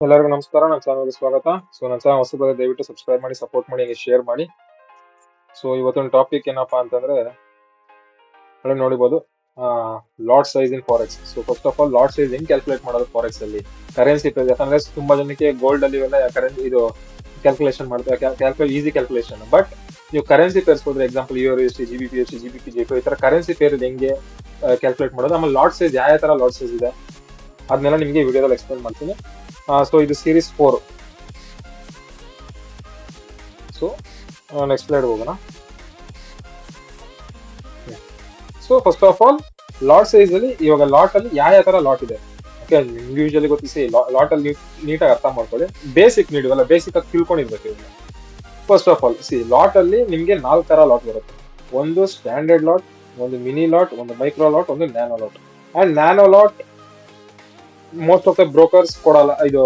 ಎಲ್ಲರಿಗೂ ನಮಸ್ಕಾರ. ನನ್ನ ಚಾನಲ್ಗೆ ಸ್ವಾಗತ. ನನ್ನ ಚಾನಲ್ ಹೊಸಬರ ದಯವಿಟ್ಟು ಸಬ್ಸ್ಕ್ರೈಬ್ ಮಾಡಿ, ಸಪೋರ್ಟ್ ಮಾಡಿ, ಹಂಗೆ ಶೇರ್ ಮಾಡಿ. ಇವತ್ತೊಂದು ಟಾಪಿಕ್ ಏನಪ್ಪಾ ಅಂತಂದ್ರೆ ಅಲ್ಲಿ ನೋಡಿಬಹುದು, lot size in forex. First of all lot size ಹೆಂಗ್ ಕ್ಯಾಲ್ಕುಲೇಟ್ ಮಾಡೋದು ಫಾರೆಕ್ಸ್ ಅಲ್ಲಿ, ಕರೆನ್ಸಿ ಪ್ರೈಸ್. ಯಾಕಂದ್ರೆ ತುಂಬಾ ಜನಕ್ಕೆ ಗೋಲ್ಡ್ ಅಲ್ಲಿ ಇವೆಲ್ಲ ಕರೆನ್ಸಿ ಇದು ಕ್ಯಾಲ್ಕುಲೇಷನ್ ಮಾಡ್ತಾರೆ, ಈಸಿ ಕ್ಯಾಲ್ಕುಲೇಷನ್. ಬಟ್ ನೀವು ಕರೆನ್ಸಿ ಪೇರ್ಸ್ ಹೋದ್ರೆ, ಎಕ್ಸಾಂಪಲ್ USD, GBP, JPY, ಈ ತರ ಕರೆನ್ಸಿ ಪೇರ್ ಹೆಂಗೆ ಕ್ಯಾಲ್ಕುಲೇಟ್ ಮಾಡೋದು, ಆಮೇಲೆ ಲಾಟ್ ಸೈಜ್ ಯಾವ ತರ ಲಾಟ್ ಸೈಜ್ ಇದೆ ಅದನ್ನೆಲ್ಲ ನಿಮ್ಗೆ ವಿಡಿಯೋದಲ್ಲಿ ಎಕ್ಸ್ಪ್ಲೇನ್ ಮಾಡ್ತೀನಿ. ಇದು ಸೀರೀಸ್ 4. ನೆಕ್ಸ್ಟ್ ಸ್ಲೈಡ್ ಹೋಗೋಣ. First of all lot size ಅಲ್ಲಿ ಇವಾಗ ಲಾಟ್ ಅಲ್ಲಿ ಯಾವ ತರ ಲಾಟ್ ಇದೆ, ಓಕೆ, ಯೂಶಲಿ ಗೊತ್ತಿಸಿ. ಲಾಟ್ ಅಲ್ಲಿ ನೀಟಾಗಿ ಅರ್ಥ ಮಾಡ್ಕೊಳ್ಳಿ. ಬೇಸಿಕ್ ನೀಡುವಲ್ಲ, ಬೇಸಿಕ್ ಆಗಿ ತಿಳ್ಕೊಂಡಿರ್ಬೇಕು ಇವಾಗ. ಫಸ್ಟ್ ಆಫ್ ಆಲ್ ಲಾಟ್ ಅಲ್ಲಿ ನಿಮ್ಗೆ 4 ತರ ಲಾಟ್ ಬರುತ್ತೆ. ಒಂದು ಸ್ಟ್ಯಾಂಡರ್ಡ್ ಲಾಟ್, ಒಂದು ಮಿನಿ ಲಾಟ್, ಒಂದು ಮೈಕ್ರೋ ಲಾಟ್, ಒಂದು nano lot. And nano lot most of the brokers ಕೊಡಲ್ಲ, ಇದು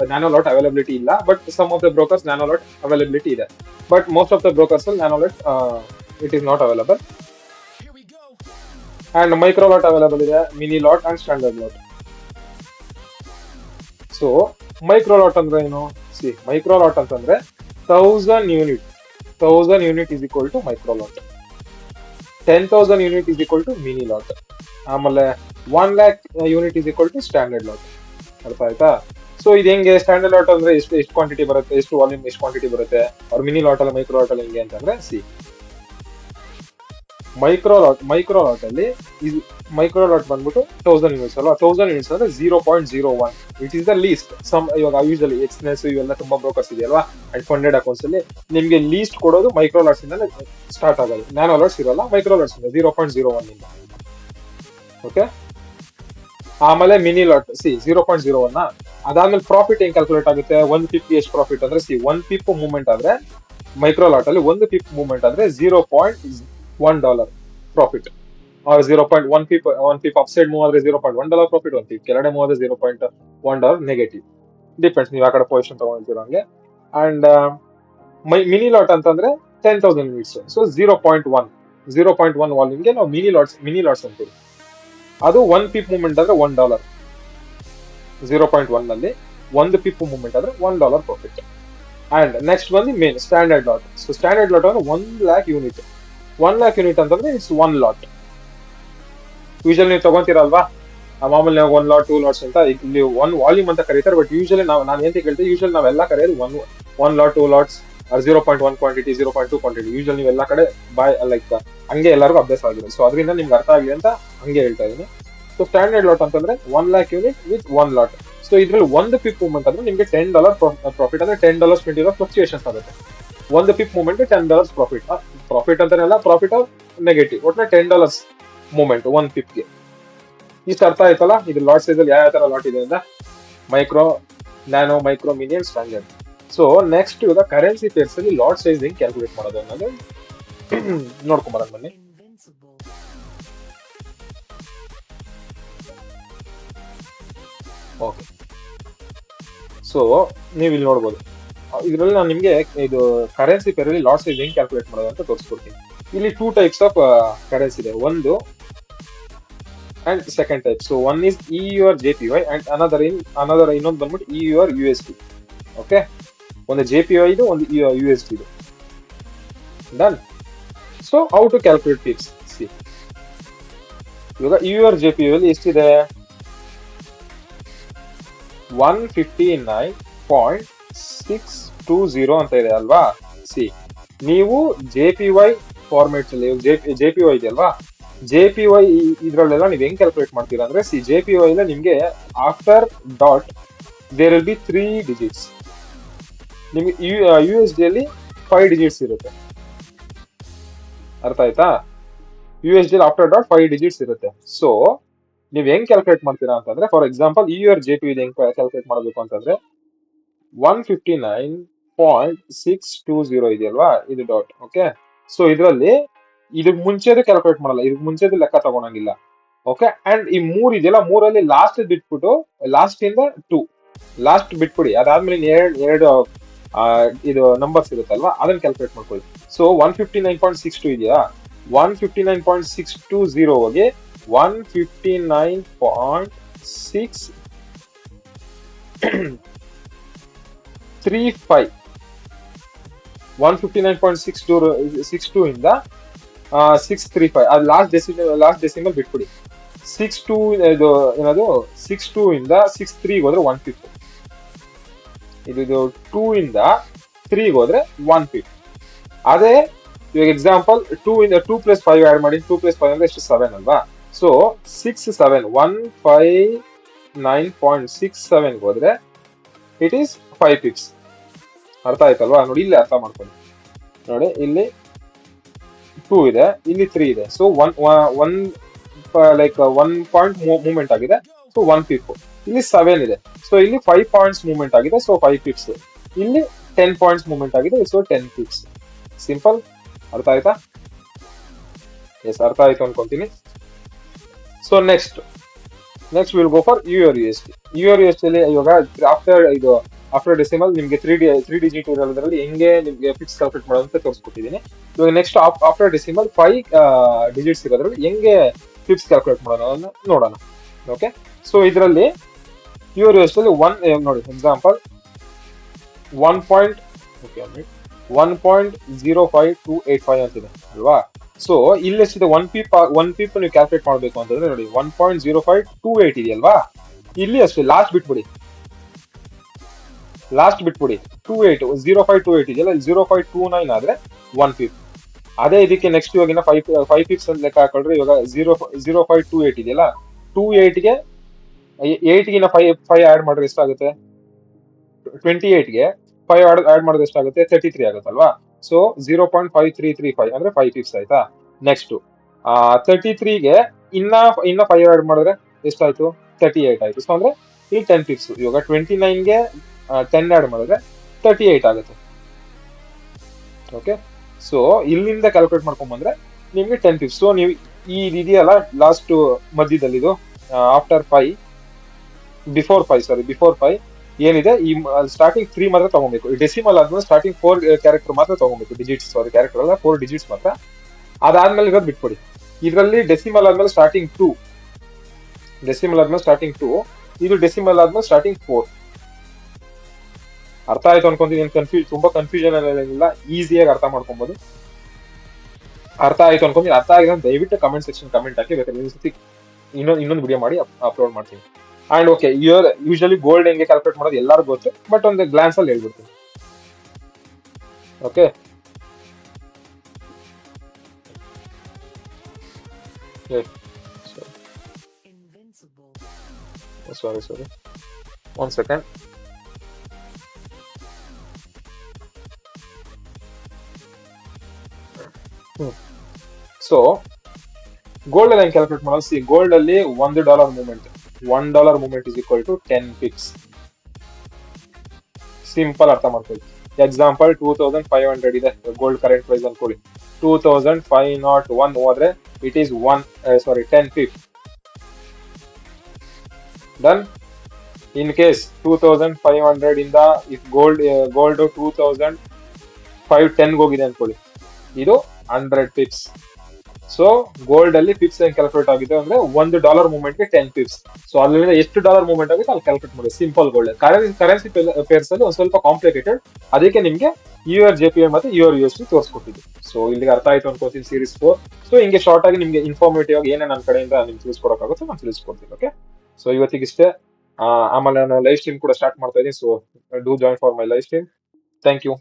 ನ್ಯಾನೋ ಲಾಟ್ ಅವೈಲಬಿಲಿಟಿ ಇಲ್ಲ. But some of the brokers nano lot availability ಇದೆ. But most of the brokers nano lot it is not available. And micro lot available ಇದೆ, mini lot and standard lot. So micro lot ಅಂದ್ರೆ ಏನು? Micro lot ಅಂತಂದ್ರೆ 1000 unit. 1000 unit is equal to micro lot. 10,000 unit is equal to mini lot. ಆಮೇಲೆ 1 lakh unit is equal to standard lot. ಅರ್ಥ ಆಯ್ತಾ? ಇದು ಹೆಂಗೆ standard lot ಅಂದ್ರೆ ಎಷ್ಟು ಕ್ವಾಂಟಿಟಿ ಬರುತ್ತೆ, ಎಷ್ಟು ವಾಲ್ಯೂಮ್, ಎಷ್ಟು ಕ್ವಾಂಟಿಟಿ ಬರುತ್ತೆ. ಅವ್ರ ಮಿನಿ ಲಾಟ್ ಅಲ್ಲಿ, ಮೈಕ್ರೋ ಲಾಟ್ ಅಲ್ಲಿ ಹೆಂಗೆ ಅಂತಂದ್ರೆ ಮೈಕ್ರೋ ಲಾಟ್ ಅಲ್ಲಿ ಮೈಕ್ರೋ ಲಾಟ್ ಬಂದ್ಬಿಟ್ಟು 1000 ಯೂನಿಟ್ಸ್ ಅಲ್ವಾ. 1000 ಯೂನಿಟ್ಸ್ ಅಂದ್ರೆ 0.01, ವಿಚ್ ಇಸ್ ದ ಲೀಸ್ಟ್. ಇವಾಗ ಯೂಶಲಿ ಎಕ್ಸ್ನೆಸ್ ಇವೆಲ್ಲ ತುಂಬಾ ಬ್ರೋಕರ್ಸ್ ಇದೆಯಲ್ವಾ, ಅಂಡ್ ಫಂಡೆಡ್ ಅಕೌಂಟ್ಸ್ ಅಲ್ಲಿ ನಿಮ್ಗೆ ಲೀಸ್ಟ್ ಕೊಡೋದು ಮೈಕ್ರೋ ಲಾಟ್ಸ್ ಇಂದ ಸ್ಟಾರ್ಟ್ ಆಗೋದು. ನ್ಯಾನೋ ಲಾಟ್ಸ್ ಇರಲ್ಲ, ಮೈಕ್ರೋ ಲಾಟ್ಸ್ ಇಂದ 0.01 ಇಂದ. ಓಕೆ, ಆಮೇಲೆ ಮಿನಿ ಲಾಟ್ 0.01. ಅದಾದ್ಮೇಲೆ ಪ್ರಾಫಿಟ್ ಹೆಂಗ್ ಕ್ಯಾಲ್ಕುಲೇಟ್ ಆಗುತ್ತೆ? 1 ಪಿಪ್ ಎಷ್ಟು ಪ್ರಾಫಿಟ್ ಅಂದ್ರೆ 1 ಪಿಪ್ ಮೂವ್ಮೆಂಟ್ ಆದ್ರೆ ಮೈಕ್ರೋ ಲಾಟ್ ಅಲ್ಲಿ 1 ಪಿಪ್ ಮೂವ್ಮೆಂಟ್ ಆದ್ರೆ $0.1 ಪ್ರಾಫಿಟ್. 1 ಪಿಪ್ ಅಪ್ಸೈಡ್ ಮೂವ್ ಆದ್ರೆ $0.1 ಪ್ರಾಫಿಟ್, 1 ಪಿಪ್ ಕೆಳಗಡೆ ಮೂವ್ ಆದ್ರೆ $0.1 ನೆಗೆಟಿವ್. ಡಿಪೆಂಡ್ಸ್ ನೀವು ಆ ಕಡೆ ಪೊಸಿಷನ್ ತಗೊಂಡಿರೋ ಹಂಗೆ. ಅಂಡ್ ಮಿನಿ ಲಾಟ್ ಅಂತಂದ್ರೆ 10,000 ಯೂನಿಟ್ಸ್. 0.1 ವಾಲ್ಯೂಮ್ಗೆ ನಾವು ಮಿನಿ ಲಾಟ್ಸ್ ಅಂತೀವಿ. ಅದು 1 ಪಿಪ್ ಮೂವ್ಮೆಂಟ್ ಆದ್ರೆ $1. 0.1 ನಲ್ಲಿ 1 ಪಿಪ್ ಮೂವ್ಮೆಂಟ್ ಆದ್ರೆ $1 ಪ್ರಾಫಿಟ್. ಅಂಡ್ ನೆಕ್ಸ್ಟ್ ಬಂದು main standard lot. Standard lot ಅಂದ್ರೆ 1 lakh ಯೂನಿಟ್. 1 lakh ಯೂನಿಟ್ ಅಂತಂದ್ರೆ ಇಟ್ಸ್ 1 ಲಾಟ್. ಯೂಶಲಿ ನೀವು ತಗೊಂತೀರಲ್ವಾ, ಮಾಮೂಲಿ ನಾವು 1 ಲಾಟ್ 2 ಲಾಟ್ಸ್ ಅಂತ ಇಲ್ಲಿ 1 ವಾಲ್ಯೂಮ್ ಅಂತ ಕರೀತಾರೆ. ಬಟ್ ಯೂಶಲಿ ನಾನು ಏನ್ ಕೇಳ್ತೀವಿ, ಯೂಶಲಿ ನಾವೆಲ್ಲ ಕರೆಯೋದು 1 lot 2 lots, 0.1 quantity, 0.2 quantity. Usually ನೀವೆಲ್ಲ ಕಡೆ ಲೈಕ್ ಹಂಗೆ ಎಲ್ಲರಿಗೂ ಅಭ್ಯಾಸ ಆಗಿದೆ. ಅದರಿಂದ ನಿಮ್ಗೆ ಅರ್ಥ ಆಗಲಿ ಅಂತ ಹಂಗೆ ಹೇಳ್ತಾ ಇದೀನಿ. ಸ್ಟ್ಯಾಂಡರ್ಡ್ ಲಾಟ್ ಅಂತಂದ್ರೆ 1 lakh ಯೂನಿಟ್ ವಿತ್ 1 ಲಾಟ್. ಇದ್ರಲ್ಲಿ 1 ಪಿಪ್ ಮೂವ್ಮೆಂಟ್ ಅಂದ್ರೆ ನಿಮ್ಗೆ $10 ಪ್ರಾಫಿಟ್. ಅಂದ್ರೆ $10 $20 ಫ್ಲಕ್ಚುಯೇಷನ್ಸ್ ಆಗುತ್ತೆ. 1 ಪಿಪ್ ಮೂವ್ಮೆಂಟ್ $10 ಪ್ರಾಫಿಟ್. ಪ್ರಾಫಿಟ್ ಅಂತಾನೆಲ್ಲ, ಪ್ರಾಫಿಟ್ ನೆಗೆಟಿವ್, ಒಟ್ಟಿನ $10 ಮೂವ್ಮೆಂಟ್ 1 ಪಿಪ್ಗೆ. ಇಷ್ಟು ಅರ್ಥ ಆಯ್ತಲ್ಲ. ಇದು ಲಾಟ್ ಸೈಜ್ ಅಲ್ಲಿ ಯಾವ ತರ ಲಾಟ್ ಇದೆ ಅಂತ, micro, nano, micro, mini and standard. Next ಇವಾಗ ಕರೆನ್ಸಿ ಪೇರ್ಸ್ ಅಲ್ಲಿ ಲಾಟ್ ಸೈಜ್ ಹೆಂಗ್ ಕ್ಯಾಲ್ಕುಲೇಟ್ ಮಾಡೋದು ಅನ್ನೋದು ನೋಡ್ಕೊಂಬರೋಣ ಬನ್ನಿ. ಓಕೆ, ನೀವು ಇಲ್ಲಿ ನೋಡ್ಬೋದು. ಇದರಲ್ಲಿ ನಾನು ನಿಮ್ಗೆ ಇದು ಕರೆನ್ಸಿ ಪೇರ್ ಅಲ್ಲಿ ಲಾಟ್ ಸೈಜ್ ಹೆಂಗ್ ಕ್ಯಾಲ್ಕುಲೇಟ್ ಮಾಡೋದು ಅಂತ ತೋರಿಸ್ಕೊಡ್ತೀನಿ. ಇಲ್ಲಿ 2 ಟೈಪ್ಸ್ ಆಫ್ ಕರೆನ್ಸಿ ಇದೆ, ಒಂದು and second type. One is EUR JPY and another ಇನ್ನೊಂದು ಬಂದ್ಬಿಟ್ಟು EUR USD. ಓಕೆ, ಒಂದು JPY ಇದು, ಒಂದು USD ಇದು. Done. How to calculate pips? ಇವಾಗ EUR JPY ಅಲ್ಲಿ ಎಷ್ಟಿದೆ? 159.620 ಅಂತ ಇದೆ ಅಲ್ವಾ. ನೀವು JPY ಫಾರ್ಮೆಟ್ಸ್ ಅಲ್ಲಿ JPY ಇದೆ ಅಲ್ವಾ, JPY ಇದ್ರಲ್ಲೆಲ್ಲ ನೀವು ಹೆಂಗ್ ಕ್ಯಾಲ್ಕುಲೇಟ್ ಮಾಡ್ತೀರಾ ಅಂದ್ರೆ JPY ನ ನಿಮ್ಗೆ after dot there will be 3 digits. ನಿಮ್ಗೆ USD ಅಲ್ಲಿ 5 ಡಿಜಿಟ್ಸ್ ಇರುತ್ತೆ. ಅರ್ಥ ಆಯ್ತಾ? USD ಆಫ್ಟರ್ ಡಾಟ್ 5 ಡಿಜಿಟ್ಸ್ ಇರುತ್ತೆ. ನೀವ್ ಹೆಂಗ್ ಕ್ಯಾಲ್ಕುಲೇಟ್ ಮಾಡ್ತೀರಾ ಅಂತಂದ್ರೆ, ಫಾರ್ ಎಕ್ಸಾಂಪಲ್ EUR JPY ಹೆಂಗ್ ಕ್ಯಾಲ್ಕುಲೇಟ್ ಮಾಡಬೇಕು ಅಂತಂದ್ರೆ 159.620 ಇದೆಯಲ್ವಾ, ಇದು ಡಾಟ್. ಓಕೆ, ಇದರಲ್ಲಿ ಇದಕ್ ಮುಂಚೆದು ಕ್ಯಾಲ್ಕುಲೇಟ್ ಮಾಡಲ್ಲ, ಇದಕ್ ಮುಂಚೆದು ಲೆಕ್ಕ ತಗೊಳಂಗಿಲ್ಲ. ಓಕೆ, ಅಂಡ್ ಈ 3 ಇದೆಯಲ್ಲ, 3ಅಲ್ಲಿ ಲಾಸ್ಟ್ ಬಿಟ್ಬಿಟ್ಟು, ಲಾಸ್ಟ್ ಇಂದ 2 ಲಾಸ್ಟ್ ಬಿಟ್ಬಿಡಿ. ಅದಾದ್ಮೇಲೆ ಎರಡು ಇದು ನಂಬರ್ಸ್ ಇರುತ್ತಲ್ವಾ, ಅದನ್ನ ಕ್ಯಾಲ್ಕುಲೇಟ್ ಮಾಡ್ಕೊಳ್ಳಿ. 159.62 ಇದೆಯಾ, 159.620 ಹೋಗಿ 159.6 635 159.62 ಇಂದ 635 ಅದು ಲಾಸ್ಟ್ ಡೆಸಿಮಲ್ ಬಿಟ್ಬಿಡಿ. 62 ಇದು ಏನದು 62 ಇಂದ 63 ಹೋದ್ರೆ 150. ಇದು 2 ಇಂದ 3 ಹೋದ್ರೆ 150. ಅದೇ ಇವಾಗ ಎಕ್ಸಾಂಪಲ್ 2 ಇಂದ 2 ಪ್ಲಸ್ 5 ಆಡ್ ಮಾಡಿ, 2 ಪ್ಲಸ್ 5 ಅಂದ್ರೆ ಎಷ್ಟು 7 ಅಲ್ವಾ? ಸೊ 159.67 ಹೋದ್ರೆ ಇಟ್ ಈಸ್ 5 ಪಿಪ್ಸ್. ಅರ್ಥ ಆಯ್ತಲ್ವಾ? ನೋಡಿ ಇಲ್ಲಿ ಅರ್ಥ ಮಾಡ್ಕೊಳ್ಳಿ. ನೋಡಿ ಇಲ್ಲಿ 2 ಇದೆ, ಇಲ್ಲಿ 3 ಇದೆ. So one like 1 point movement ಆಗಿದೆ, ಸೊ 1 ಪಿಪ್. ಇಲ್ಲಿ 7 ಇದೆ, ಸೊ ಇಲ್ಲಿ 5 ಪಾಯಿಂಟ್ಸ್ ಮೂವ್ಮೆಂಟ್ ಆಗಿದೆ, ಸೊ 5 ಪಿಪ್ಸ್. ಇಲ್ಲಿ 10 ಪಾಯಿಂಟ್ಸ್ ಮೂವ್ಮೆಂಟ್ ಆಗಿದೆ, ಸೊ 10 ಪಿಪ್ಸ್. ಸಿಂಪಲ್. ಅರ್ಥ ಆಯ್ತಾ? ಎಸ್, ಅರ್ಥ ಆಯ್ತು ಅನ್ಕೊಂತೀನಿ. So next will go for URUSD. URUSD ಅಲ್ಲಿ ಇವಾಗ ಆಫ್ಟರ್ ಡೆಸಿಮಲ್ ನಿಮ್ಗೆ 3 ಡಿಜಿಟ್ ಇರೋದ್ರಲ್ಲಿ ಹೆಂಗೆ ನಿಮ್ಗೆ ಫಿಕ್ಸ್ ಕ್ಯಾಲ್ಕುಲೇಟ್ ಮಾಡೋದು ಅಂತ ತೋರಿಸ್ಕೊಟ್ಟಿದ್ದೀನಿ. ಇವಾಗ ನೆಕ್ಸ್ಟ್ ಆಫ್ಟರ್ ಡೆಸಿಮಲ್ 5 ಡಿಜಿಟ್ಸ್ ಇರೋದ್ರಲ್ಲಿ ಹೆಂಗೆ ಫಿಕ್ಸ್ ಕ್ಯಾಲ್ಕುಲೇಟ್ ಮಾಡೋಣ ನೋಡೋಣ. ಓಕೆ, ಸೊ ಇದರಲ್ಲಿ URUSD ಅಲ್ಲಿ ನೋಡಿ ಎಕ್ಸಾಂಪಲ್ 1.05285 ಅಂತಿದೆ ಅಲ್ವಾ? ಸೊ ಇಲ್ಲಿ ಎಷ್ಟಿದೆ? 1 ಪೀಪ್ ನೀವು ಕ್ಯಾಲ್ಕುಲೇಟ್ ಮಾಡಬೇಕು ಅಂತಂದ್ರೆ ನೋಡಿ 1.0528 ಇದೆಯಲ್ವಾ? ಇಲ್ಲಿ ಅಷ್ಟೇ, ಲಾಸ್ಟ್ ಬಿಟ್ಬಿಡಿ 0528 ಇದೆಯಲ್ಲ, 0529 ಆದ್ರೆ 1 ಪೀಪ್. ಅದೇ ಇದಕ್ಕೆ ನೆಕ್ಸ್ಟ್ ಇವಾಗಿನ 5 ಪೀಪ್ಸ್ ಅಂತ ಲೆಕ್ಕ ಹಾಕೊಳ್ರಿ. ಇವಾಗ 0528 ಇದೆಯಲ್ಲ, 28ಗೆ 8ಗಿನ 5 ಆಡ್ ಮಾಡಿದ್ರೆ ಎಷ್ಟಾಗುತ್ತೆ? 28ಗೆ 5 ಆಡ್ ಮಾಡಿದ್ರೆ ಎಷ್ಟಾಗುತ್ತೆ? 33 ಆಗುತ್ತಲ್ವಾ? ಸೊ 0.5335 ಅಂದ್ರೆ 5 ಪೀಪ್ಸ್ ಆಯ್ತಾ? ನೆಕ್ಸ್ಟ್ 33ಗೆ ಇನ್ನ 5 ಆಡ್ ಮಾಡಿದ್ರೆ ಎಷ್ಟಾಯ್ತು? 38 ಆಯ್ತು. ಸೊ ಅಂದ್ರೆ ಇಲ್ಲಿ 10 ಪೀಪ್ಸ್. ಇವಾಗ 29ಗೆ 10 ಆಡ್ ಮಾಡಿದ್ರೆ 38 ಆಗುತ್ತೆ. ಓಕೆ, ಸೊ ಇಲ್ಲಿಂದ ಕ್ಯಾಲ್ಕುಲೇಟ್ ಮಾಡ್ಕೊಂಡ್ ಬಂದ್ರೆ ನಿಮ್ಗೆ 10 ಪೀಪ್ಸ್. ಸೊ ನೀವು ಈ ಇದೆಯಲ್ಲ ಲಾಸ್ಟ್ ಮಧ್ಯದಲ್ಲಿ ಇದು ಆಫ್ಟರ್ 5 ಬಿಫೋರ್ 5 ಏನಿದೆ, ಈ ಸ್ಟಾರ್ಟಿಂಗ್ 3 ಮಾತ್ರ ತಗೋಬೇಕು. ಈ ಡೆಸಿಮಲ್ ಆದ್ಮೇಲೆ ಸ್ಟಾರ್ಟಿಂಗ್ 4 ಕ್ಯಾರೆಕ್ಟರ್ ಮಾತ್ರ ತಗೋಬೇಕು. ಕ್ಯಾರೆಕ್ಟರ್ ಅಲ್ಲ, 4 ಡಿಜಿಟ್ಸ್ ಮಾತ್ರ. ಅದಾದ್ಮೇಲೆ ಇರೋದು ಬಿಟ್ಕೊಡಿ. ಇದರಲ್ಲಿ ಡೆಸಿಮಲ್ ಆದ್ಮೇಲೆ ಸ್ಟಾರ್ಟಿಂಗ್ 2, ಇದು ಡೆಸಿಮಲ್ ಆದ್ಮೇಲೆ ಸ್ಟಾರ್ಟಿಂಗ್ 4. ಅರ್ಥ ಆಯ್ತು ಅನ್ಕೊಂತೀನಿ. ತುಂಬಾ ಕನ್ಫ್ಯೂಷನ್ ಏನಿಲ್ಲ, ಈಸಿಯಾಗಿ ಅರ್ಥ ಮಾಡ್ಕೊಬಹುದು. ಅರ್ಥ ಆಯ್ತು ಅನ್ಕೊಂತೀನಿ. ಅರ್ಥ ಆಗಿದ್ರೆ ದಯವಿಟ್ಟು ಕಮೆಂಟ್ ಸೆಕ್ಷನ್ ಕಮೆಂಟ್ ಹಾಕಿ, ಬೇಕಾದ್ರೆ ಇನ್ನೊಂದು ವಿಡಿಯೋ ಮಾಡಿ ಅಪ್ಲೋಡ್ ಮಾಡ್ತೀನಿ. ಅಂಡ್ ಓಕೆ, ಯೂಶಲಿ ಗೋಲ್ಡ್ ಹೆಂಗೆ ಕ್ಯಾಲ್ಕುಲೇಟ್ ಮಾಡೋದು ಎಲ್ಲರಿಗೂ ಗೊತ್ತು, ಬಟ್ ಒಂದು ಗ್ಲಾನ್ಸ್ ಅಲ್ಲಿ ಹೇಳ್ಬಿಡ್ತೀನಿ. ಓಕೆ, ಸಾರಿ 1 ಸೆಕೆಂಡ್. ಸೊ ಗೋಲ್ಡ್ ಅಲ್ಲಿ ಹೆಂಗೆ ಕ್ಯಾಲ್ಕುಲೇಟ್ ಮಾಡೋದು? ಸಿ, ಗೋಲ್ಡ್ ಅಲ್ಲಿ $1 movement is equal to 10 pips. Simple, ಅರ್ಥ ಮಾಡ್ಕೊಳ್ಳಿ. ಎಕ್ಸಾಂಪಲ್ 2500 ಇದೆ ಗೋಲ್ಡ್ ಕರೆಂಟ್ ಪ್ರೈಸ್ ಅನ್ಕೊಳ್ಳಿ. 2501 ಹೋದ್ರೆ it is 10 pip. Done. In case 2500 ಇಂದ ಇಫ್ ಗೋಲ್ಡ್ 2510 ಹೋಗಿದೆ ಅನ್ಕೊಳ್ಳಿ, ಇದು 100 ಪಿಪ್ಸ್. ಸೊ ಗೋಲ್ಡ್ ಅಲ್ಲಿ ಪಿಪ್ಸ್ ಹೆಂಗ್ ಕ್ಯಾಲ್ಕುಲೇಟ್ ಆಗಿದೆ ಅಂದ್ರೆ $1 ಮೂವ್ಮೆಂಟ್ ಗೆ 10 ಪಿಪ್ಸ್. ಸೊ ಅಲ್ಲಿಂದ ಎಷ್ಟು ಡಾಲರ್ ಮೂವ್ಮೆಂಟ್ ಆಗುತ್ತೆ ಅಲ್ಲಿ ಕ್ಯಾಲ್ಕುಲೇಟ್ ಮಾಡಿ. ಸಿಂಪಲ್. ಗೋಲ್ಡ್ ಕರೆನ್ಸಿ ಪೇರ್ಸ್ ಅಲ್ಲಿ ಒಂದ್ ಸ್ವಲ್ಪ ಕಾಂಪ್ಲಿಕೇಟೆಡ್, ಅದಕ್ಕೆ ನಿಮ್ಗೆ URJPY ಮತ್ತೆ URUSD ತೋರಿಸ್ಕೊಟ್ಟಿದ್ದು. ಸೊ ಇಲ್ಲಿಗೆ ಅರ್ಥ ಆಯ್ತು ಅನ್ಕೋತೀನಿ ಸೀರೀಸ್ 4. ಸೊ ಹಿಂಗೆ ಶಾರ್ಟ್ ಆಗಿ ನಿಮ್ಗೆ ಇನ್ಫಾರ್ಮೇಟಿವ್ ಆಗಿ ಏನೇ ನನ್ನ ಕಡೆಯಿಂದ ನಿಮ್ಗೆ ತಿಳಿಸ್ಕೊಡಕ್ಕಾಗುತ್ತೆ ನಾನು ತಿಳಿಸ್ಕೊಡ್ತೀನಿ. ಓಕೆ, ಸೊ ಇವತ್ತಿಗಿಷ್ಟೇ. ಆಮೇಲೆ ನಾನು ಲೈವ್ ಸ್ಟ್ರೀಮ್ ಕೂಡ ಸ್ಟಾರ್ಟ್ ಮಾಡ್ತಾ ಇದ್ದೀನಿ. So do join for my live stream. Thank you.